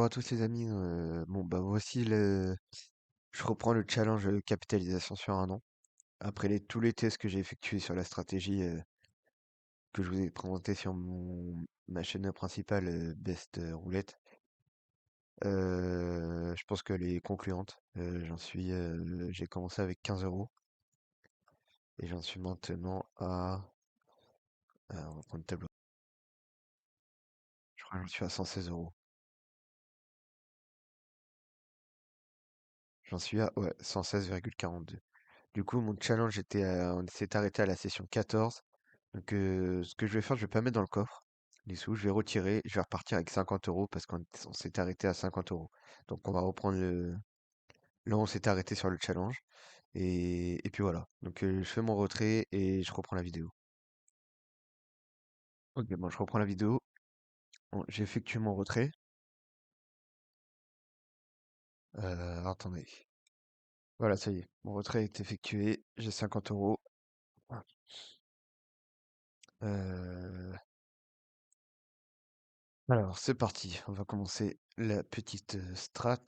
à tous les amis. Bon bah voici je reprends le challenge capitalisation sur un an. Après tous les tests que j'ai effectués sur la stratégie que je vous ai présenté sur ma chaîne principale Best Roulette. Je pense qu'elle est concluante. J'ai commencé avec 15 euros et j'en suis maintenant on va prendre le tableau. Je crois que j'en suis à 116 euros. J'en suis à ouais, 116,42. Du coup, mon challenge on s'est arrêté à la session 14. Donc, ce que je vais faire, je vais pas mettre dans le coffre les sous, je vais retirer, je vais repartir avec 50 euros parce qu'on s'est arrêté à 50 euros. Donc, on va reprendre là où on s'est arrêté sur le challenge. Et puis voilà. Donc, je fais mon retrait et je reprends la vidéo. Ok, bon, je reprends la vidéo. Bon, j'ai effectué mon retrait. Attendez. Voilà, ça y est. Mon retrait est effectué. J'ai 50 euros. Euh, Alors, c'est parti. On va commencer la petite strat.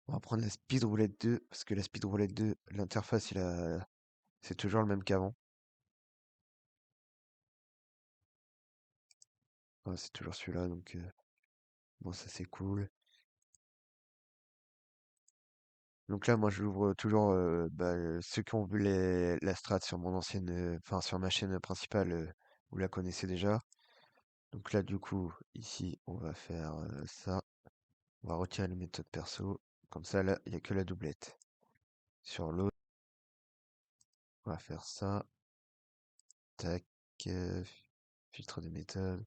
On va prendre la Speed Roulette 2, parce que la Speed Roulette 2, l'interface, c'est toujours le même qu'avant. Ouais, c'est toujours celui-là, donc bon, ça c'est cool. Donc là, moi, je l'ouvre toujours, ceux qui ont vu la strat sur mon ancienne, enfin sur ma chaîne principale, vous la connaissez déjà. Donc là, du coup, ici, on va faire ça. On va retirer les méthodes perso. Comme ça, là, il n'y a que la doublette. Sur l'autre, on va faire ça. Tac, euh, filtre des méthodes.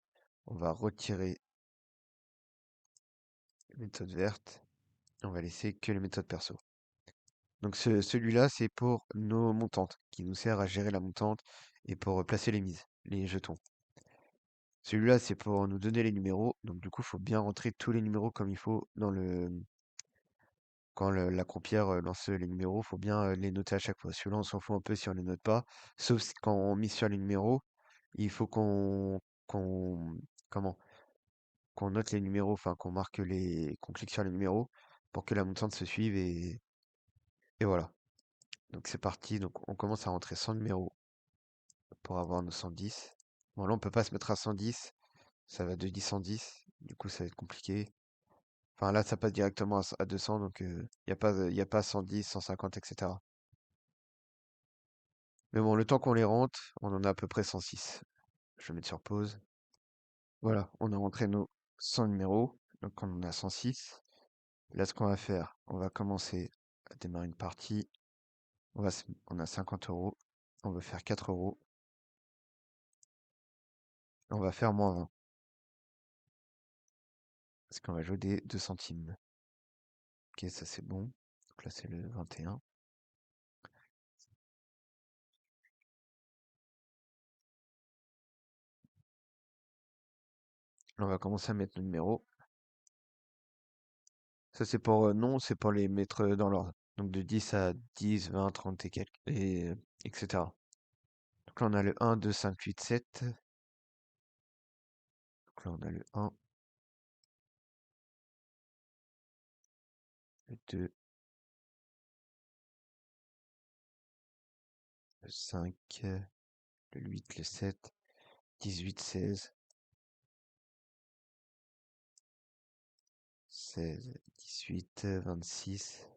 On va retirer les méthodes vertes. On va laisser que les méthodes perso. Donc celui-là, c'est pour nos montantes, qui nous sert à gérer la montante et pour placer les mises, les jetons. Celui-là, c'est pour nous donner les numéros. Donc du coup, il faut bien rentrer tous les numéros comme il faut dans quand la croupière lance les numéros, il faut bien les noter à chaque fois. Celui-là, on s'en fout un peu si on les note pas. Sauf quand on mise sur les numéros, il faut qu'on, comment, qu'on note les numéros, enfin qu'on clique sur les numéros pour que la montante se suive et voilà. Donc c'est parti, donc on commence à rentrer 100 numéros pour avoir nos 110. Bon là on peut pas se mettre à 110, ça va de 10 en 10, du coup ça va être compliqué. Enfin là ça passe directement à 200, donc y a pas 110, 150, etc. Mais bon, le temps qu'on les rentre, on en a à peu près 106. Je vais mettre sur pause. Voilà, on a rentré nos 100 numéros, donc on en a 106. Là ce qu'on va faire, on va commencer à démarrer une partie. On a 50 euros, on va faire 4 euros, on va faire moins 20. Parce qu'on va jouer des 2 centimes. Ok, ça c'est bon. Donc là c'est le 21. Là, on va commencer à mettre nos numéros. Ça c'est pour non, c'est pour les mettre dans l'ordre. Donc de 10 à 10, 20, 30 et quelques, etc. Donc là on a le 1, 2, 5, 8, 7. Donc là on a le 1, le 2, le 5, le 8, le 7, 18, 16, 16, 18, 26,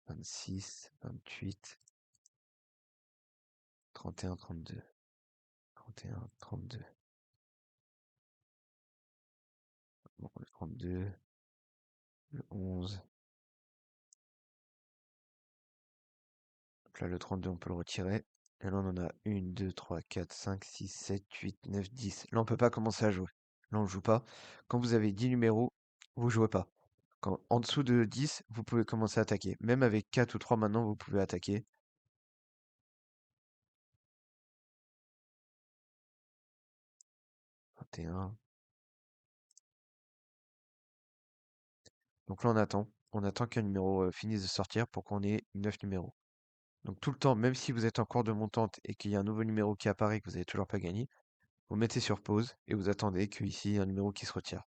26, 28, 31, 32, 31, 32. Bon, le 32, le 11. Donc là, le 32, on peut le retirer. Et là, on en a 1, 2, 3, 4, 5, 6, 7, 8, 9, 10. Là, on peut pas commencer à jouer. Là, on joue pas. Quand vous avez 10 numéros, vous jouez pas. En dessous de 10, vous pouvez commencer à attaquer. Même avec 4 ou 3 maintenant, vous pouvez attaquer. 21. Donc là, on attend. On attend qu'un numéro finisse de sortir pour qu'on ait 9 numéros. Donc tout le temps, même si vous êtes en cours de montante et qu'il y a un nouveau numéro qui apparaît et que vous n'avez toujours pas gagné, vous mettez sur pause et vous attendez qu'ici, il y ait un numéro qui se retire.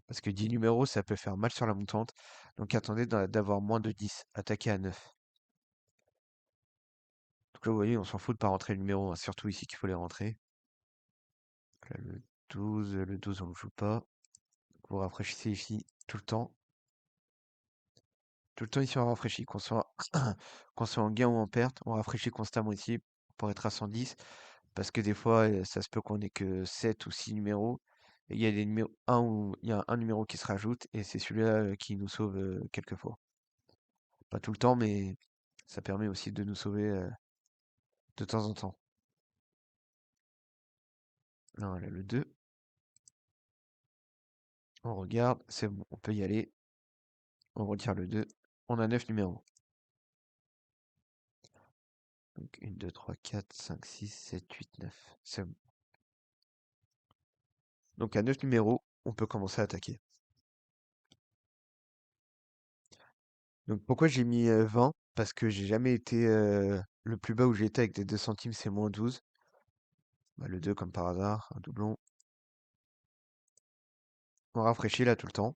Parce que 10 numéros, ça peut faire mal sur la montante. Donc attendez d'avoir moins de 10. Attaquez à 9. Donc là, vous voyez, on s'en fout de pas rentrer le numéro, hein, surtout ici qu'il faut les rentrer. Donc là, le 12, on ne le joue pas. Vous rafraîchissez ici tout le temps. Tout le temps ici, on rafraîchit. Qu'on soit en gain ou en perte, on rafraîchit constamment ici pour être à 110. Parce que des fois, ça se peut qu'on ait que 7 ou 6 numéros. Et il y a des numéros, il y a un numéro qui se rajoute et c'est celui-là qui nous sauve quelquefois. Pas tout le temps, mais ça permet aussi de nous sauver de temps en temps. Là, on a le 2. On regarde, c'est bon, on peut y aller. On retire le 2. On a 9 numéros. Donc 1, 2, 3, 4, 5, 6, 7, 8, 9. C'est bon. Donc à 9 numéros, on peut commencer à attaquer. Donc pourquoi j'ai mis 20? Parce que j'ai jamais été le plus bas où j'ai été avec des 2 centimes, c'est moins 12. Bah, le 2 comme par hasard, un doublon. On rafraîchit là tout le temps.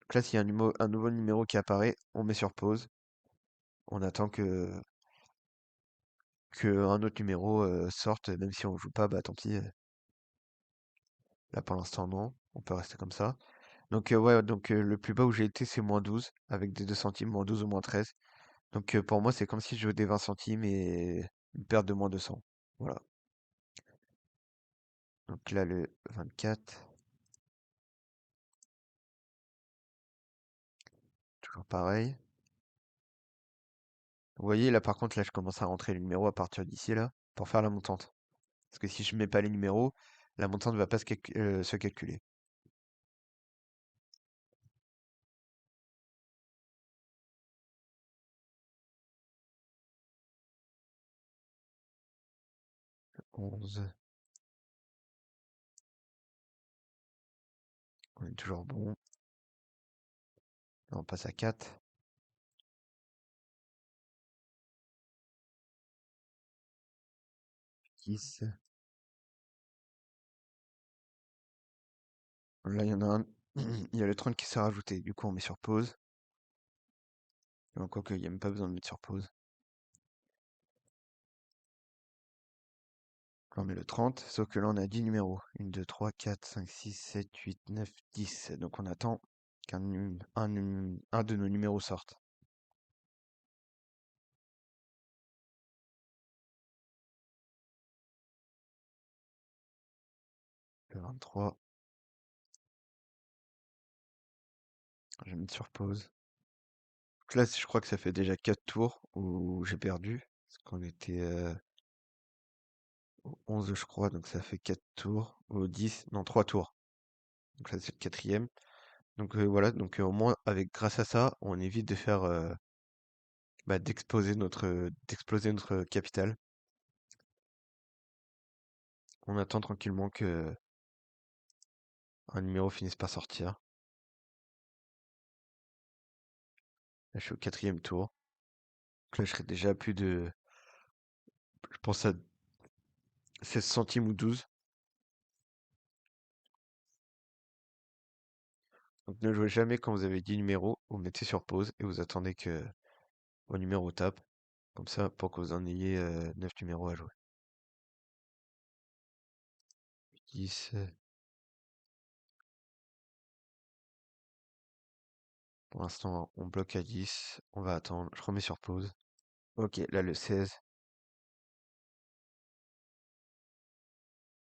Donc là, s'il y a un nouveau numéro qui apparaît, on met sur pause. On attend que un autre numéro sorte, même si on joue pas, bah tant pis. Là pour l'instant non, on peut rester comme ça. Donc ouais, donc le plus bas où j'ai été c'est moins 12, avec des 2 centimes, moins 12 ou moins 13. Donc pour moi c'est comme si je jouais des 20 centimes et une perte de moins 200. Voilà. Donc là le 24, toujours pareil. Vous voyez là par contre là je commence à rentrer les numéros à partir d'ici là, pour faire la montante. Parce que si je mets pas les numéros, la montante ne va pas se calculer. 11, on est toujours bon. Là, on passe à 4, 10. Là il y en a un, il y a le 30 qui s'est rajouté, du coup on met sur pause. Quoique il n'y a même pas besoin de mettre sur pause. Là, on met le 30, sauf que là on a 10 numéros. 1, 2, 3, 4, 5, 6, 7, 8, 9, 10. Donc on attend un de nos numéros sorte. Le 23, je vais mettre sur pause. Donc là, je crois que ça fait déjà 4 tours où j'ai perdu. Parce qu'on était au 11, je crois, donc ça fait 4 tours. Au 10, non, 3 tours. Donc là, c'est le quatrième. Donc voilà, donc au moins, grâce à ça, on évite de faire, d'exploser notre capital. On attend tranquillement que un numéro finisse par sortir. Là, je suis au quatrième tour. Donc là, je serai déjà à plus de, je pense à 16 centimes ou 12. Donc ne jouez jamais quand vous avez 10 numéros, vous mettez sur pause et vous attendez que vos numéros tapent. Comme ça, pour que vous en ayez 9 numéros à jouer. 10. Pour l'instant, on bloque à 10. On va attendre. Je remets sur pause. Ok, là le 16.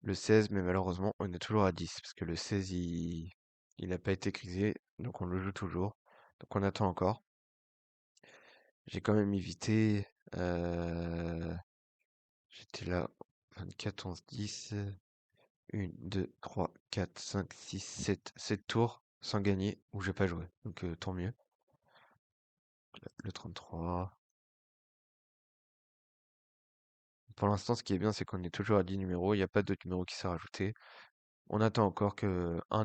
Le 16, mais malheureusement, on est toujours à 10. Parce que le 16, il n'a pas été grisé. Donc on le joue toujours. Donc on attend encore. J'ai quand même évité. J'étais là. 24, 11, 10. 1, 2, 3, 4, 5, 6, 7. 7 tours sans gagner où j'ai pas joué. Donc tant mieux. Le 33. Pour l'instant, ce qui est bien, c'est qu'on est toujours à 10 numéros. Il n'y a pas d'autres numéros qui s'est rajouté. On attend encore que un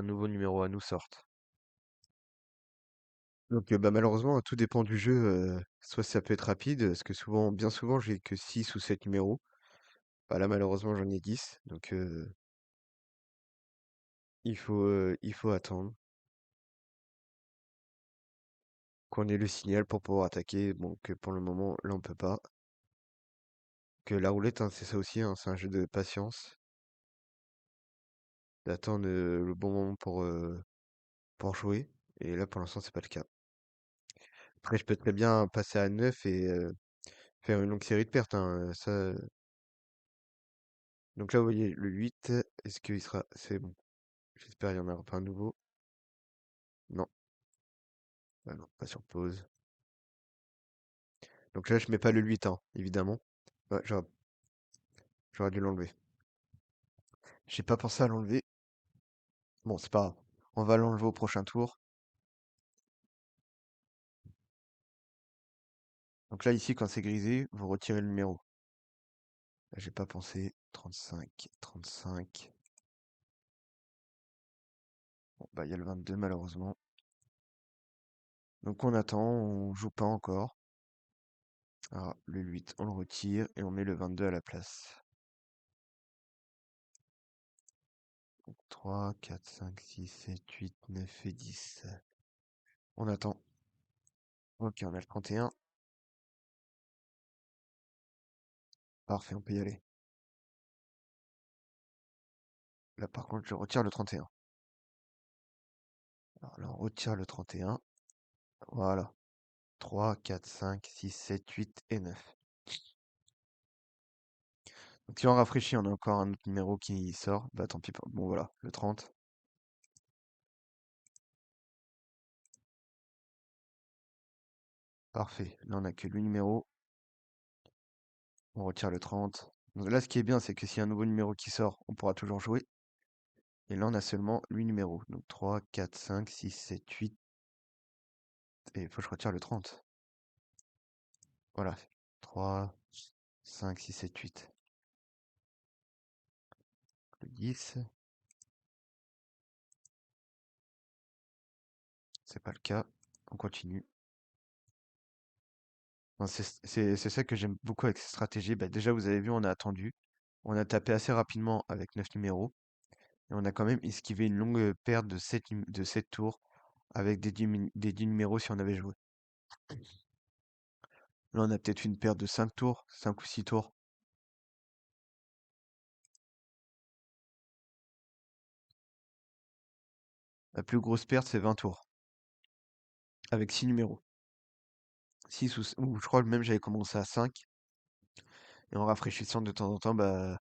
nouveau numéro à nous sorte. Donc, bah, malheureusement, tout dépend du jeu. Soit ça peut être rapide, parce que bien souvent, j'ai que 6 ou 7 numéros. Bah là, malheureusement, j'en ai 10, donc il faut attendre qu'on ait le signal pour pouvoir attaquer. Bon, que pour le moment, là, on peut pas. Que la roulette, hein, c'est ça aussi, hein, c'est un jeu de patience, d'attendre le bon moment pour jouer. Et là, pour l'instant, c'est pas le cas. Après, je peux très bien passer à 9 et faire une longue série de pertes, hein, ça. Donc là, vous voyez, le 8, est-ce qu'il sera... C'est bon. J'espère qu'il n'y en aura pas un nouveau. Non, bah non, pas sur pause. Donc là, je mets pas le 8, hein, évidemment. Ouais, j'aurais dû l'enlever. J'ai pas pensé à l'enlever. Bon, c'est pas grave. On va l'enlever au prochain tour. Donc là, ici, quand c'est grisé, vous retirez le numéro. Là, j'ai pas pensé. 35, 35. Bon, bah, il y a le 22, malheureusement. Donc on attend, on joue pas encore. Alors, le 8, on le retire et on met le 22 à la place. 3, 4, 5, 6, 7, 8, 9 et 10. On attend. Ok, on a le 31. Parfait, on peut y aller. Là, par contre, je retire le 31. Alors là, on retire le 31. Voilà. 3, 4, 5, 6, 7, 8 et 9. Donc si on rafraîchit, on a encore un autre numéro qui sort. Bah tant pis. Bon voilà, le 30. Parfait. Là, on a que le numéro. On retire le 30. Donc là, ce qui est bien, c'est que s'il y a un nouveau numéro qui sort, on pourra toujours jouer. Et là, on a seulement 8 numéros. Donc 3, 4, 5, 6, 7, 8. Et il faut que je retire le 30. Voilà. 3, 5, 6, 7, 8. Le 10. C'est pas le cas. On continue. Non, c'est ça que j'aime beaucoup avec cette stratégie. Bah, déjà, vous avez vu, on a attendu. On a tapé assez rapidement avec 9 numéros. Et on a quand même esquivé une longue perte de 7 tours avec des 10 numéros si on avait joué. Là, on a peut-être une perte de 5 tours, 5 ou 6 tours. La plus grosse perte, c'est 20 tours. Avec 6 numéros. 6 ou je crois même j'avais commencé à 5. Et en rafraîchissant de temps en temps, bah,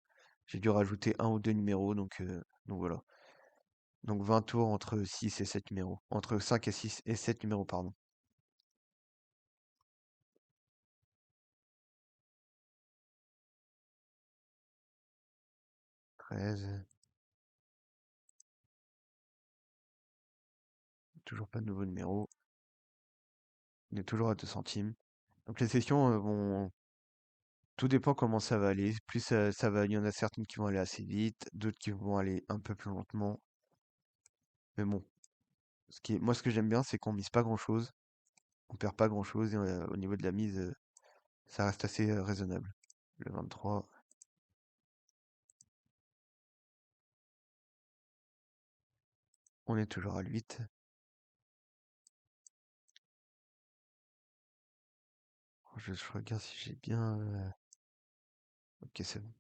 j'ai dû rajouter un ou deux numéros. Donc voilà. Donc 20 tours entre 6 et 7 numéros. Entre 5 et 6 et 7 numéros, pardon. 13. Toujours pas de nouveau numéro. On est toujours à 2 centimes. Donc les sessions vont... Tout dépend comment ça va aller. Plus ça va, il y en a certaines qui vont aller assez vite, d'autres qui vont aller un peu plus lentement. Mais bon, moi ce que j'aime bien, c'est qu'on mise pas grand-chose, on perd pas grand-chose et au niveau de la mise, ça reste assez raisonnable. Le 23, on est toujours à 8. Je regarde si j'ai bien. Ok, c'est bon.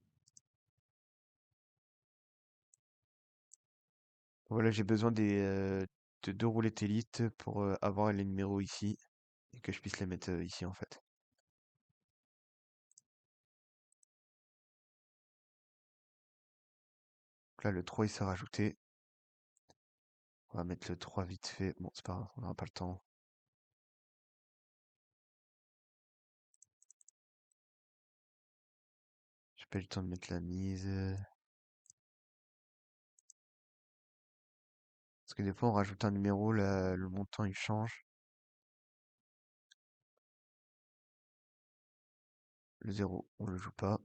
Voilà, j'ai besoin de deux roulettes élites pour avoir les numéros ici et que je puisse les mettre ici en fait. Donc là, le 3 il s'est rajouté. On va mettre le 3 vite fait. Bon, c'est pas grave, on n'aura pas le temps. J'ai pas eu le temps de mettre la mise. Parce que des fois, on rajoute un numéro, le montant il change. Le 0, on le joue pas.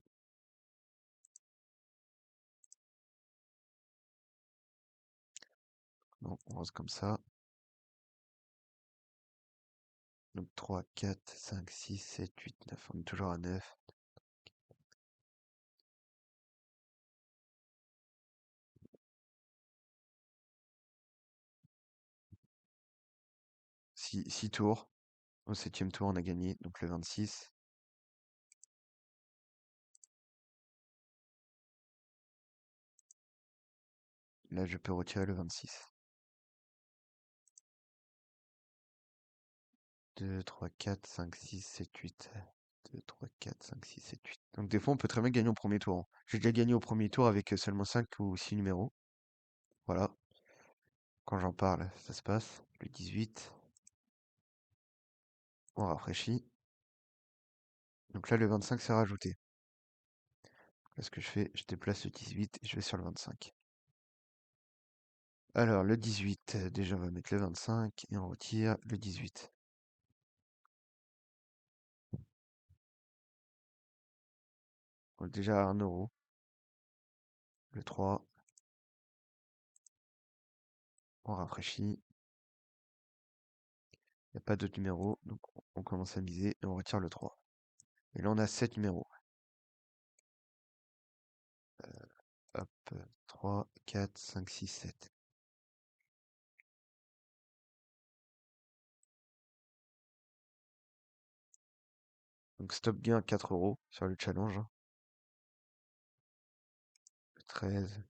Non, on reste comme ça. Donc 3, 4, 5, 6, 7, 8, 9. On est toujours à 9. 6 tours. Au septième tour, on a gagné, donc le 26. Là, je peux retirer le 26. 2, 3, 4, 5, 6, 7, 8. 2, 3, 4, 5, 6, 7, 8. Donc des fois, on peut très bien gagner au premier tour, hein. J'ai déjà gagné au premier tour avec seulement 5 ou 6 numéros. Voilà, quand j'en parle, ça se passe. Le 18, on rafraîchit. Donc là, le 25 s'est rajouté. Là, ce que je fais, je déplace le 18 et je vais sur le 25. Alors, le 18, déjà, on va mettre le 25 et on retire le 18. Donc déjà à 1 euro. Le 3, on rafraîchit. Il n'y a pas d'autres numéros, donc on commence à miser et on retire le 3. Et là, on a 7 numéros. Hop, 3, 4, 5, 6, 7. Donc stop gain 4 euros sur le challenge, hein. Le 13.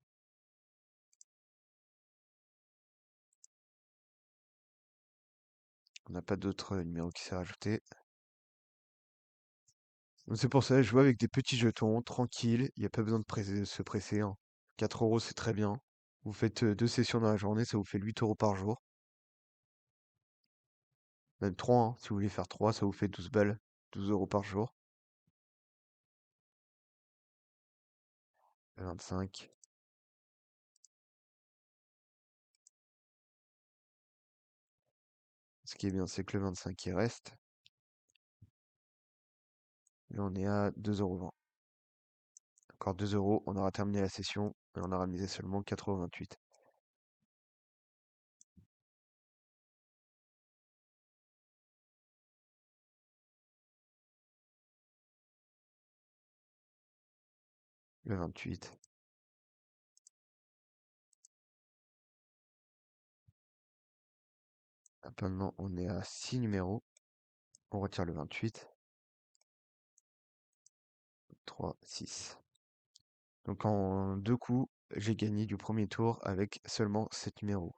On n'a pas d'autres numéros qui s'est rajouté. Donc c'est pour ça, je joue avec des petits jetons, tranquille. Il n'y a pas besoin de se presser, hein. 4 euros, c'est très bien. Vous faites 2 sessions dans la journée, ça vous fait 8 euros par jour. Même 3, hein. Si vous voulez faire 3, ça vous fait 12 balles. 12 euros par jour. Le 25. Ce qui est bien, c'est que le 25 il reste. Et on est à 2,20 €. Encore 2 euros, on aura terminé la session et on aura misé seulement 4,28 €. Le 28. Maintenant, on est à 6 numéros. On retire le 28. 3, 6. Donc en 2 coups, j'ai gagné du premier tour avec seulement 7 numéros.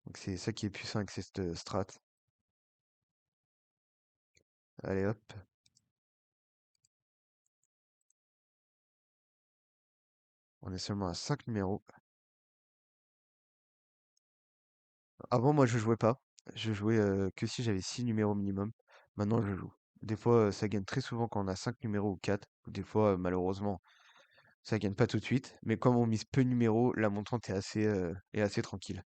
Donc c'est ça qui est puissant avec cette strat. Allez hop. On est seulement à 5 numéros. Avant, moi, je jouais pas. Je jouais que si j'avais 6 numéros minimum. Maintenant, je joue. Des fois, ça gagne très souvent quand on a 5 numéros ou 4. Ou des fois, malheureusement, ça gagne pas tout de suite. Mais comme on mise peu de numéros, la montante est assez tranquille.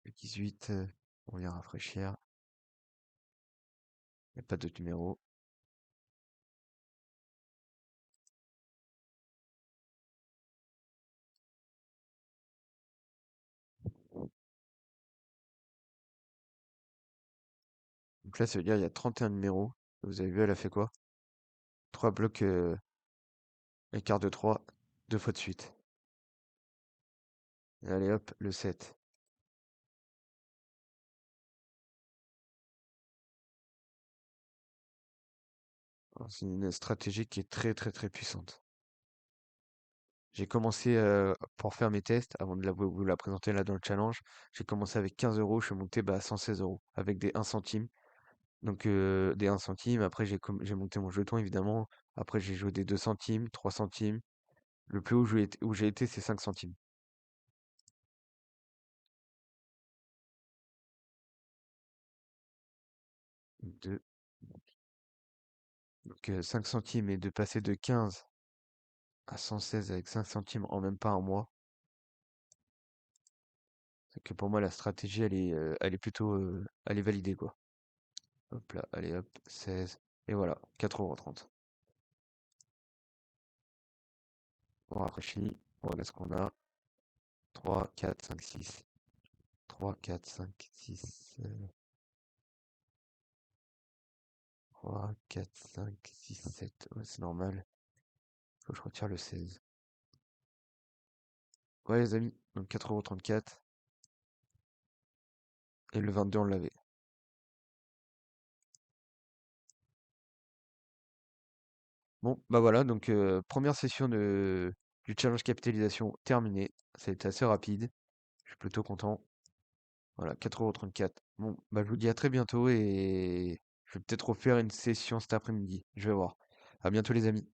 Le 18, on vient rafraîchir. Il n'y a pas d'autres numéros. Donc là, ça veut dire il y a 31 numéros. Vous avez vu, elle a fait quoi? 3 blocs, écart de 3, 2 fois de suite. Et allez hop, le 7. Alors, c'est une stratégie qui est très très très puissante. J'ai commencé pour faire mes tests, avant de vous la présenter là dans le challenge, j'ai commencé avec 15 euros, je suis monté à 116 euros avec des 1 centime. Donc des 1 centime, après j'ai monté mon jeton évidemment, après j'ai joué des 2 centimes, 3 centimes. Le plus haut où j'ai été, c'est 5 centimes. 2. Donc 5 centimes et de passer de 15 à 116 avec 5 centimes en même pas un mois. C'est que pour moi la stratégie elle est plutôt elle est validée quoi. Hop là, allez hop, 16. Et voilà, 4,30 €. On rafraîchit, on regarde ce qu'on a. 3, 4, 5, 6. 3, 4, 5, 6. 3, 4, 5, 6, 7. Ouais, c'est normal. Faut que je retire le 16. Ouais, les amis, donc 4,34 € et le 22 on l'avait. Bon, bah voilà, donc première session du challenge capitalisation terminée. Ça a été assez rapide. Je suis plutôt content. Voilà, 4,34 €. Bon, bah je vous dis à très bientôt et je vais peut-être refaire une session cet après-midi. Je vais voir. À bientôt les amis.